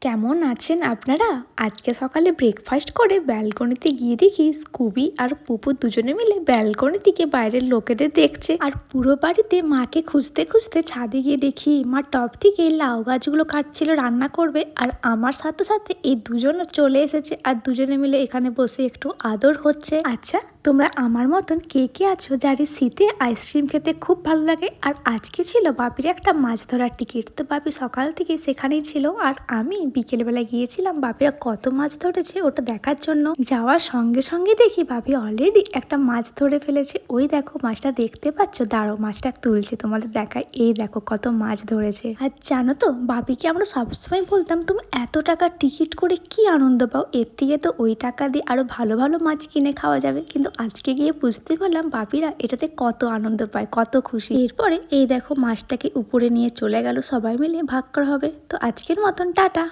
কেমন আছেন আপনারা? আজকে সকালে ব্রেকফাস্ট করে ব্যালকনিতে গিয়ে দেখি স্কুবি আর পুপু দুজনে মিলে ব্যালকনি থেকে বাইরের লোকেদের দেখছে। আর পুরো বাড়িতে মাকে খুঁজতে খুঁজতে ছাদে গিয়ে দেখি মা টব থেকে লাউ গাছগুলো কাটছিল, রান্না করবে। আর আমার সাথে সাথে এই দুজনও চলে এসেছে আর দুজনে মিলে এখানে বসে একটু আদর হচ্ছে। আচ্ছা, তোমরা আমার মতন কে কে আছো যার এই শীতে আইসক্রিম খেতে খুব ভালো লাগে? আর আজকে ছিল বাপির একটা মাছ ধরার টিকিট, তো বাপি সকাল থেকে সেখানেই ছিল আর আমি বিকেলবেলা গিয়েছিলাম বাপিরা কত মাছ ধরেছে ওটা দেখার জন্য। যাওয়ার সঙ্গে সঙ্গে দেখি বাপি অলরেডি একটা মাছ ধরে ফেলেছে। ওই দেখো মাছটা দেখতে পাচ্ছ, দাঁড়ো মাছটা তুলছে তোমাদের দেখায়। এই দেখো কত মাছ ধরেছে। আর জানো তো বাপিকে আমরা সবসময় বলতাম তুমি এত টাকার টিকিট করে কি আনন্দ পাও, এর থেকে তো ওই টাকা দিয়ে আরো ভালো ভালো মাছ কিনে খাওয়া যাবে। কিন্তু আজকে গিয়ে বুঝতে পারলাম বাপিরা এটাতে কত আনন্দ পায়, কত খুশি। এরপরে এই দেখো মাছটাকে উপরে নিয়ে চলে গেল, সবাই মিলে ভাগ করা হবে। তো আজকের মতন টাটা।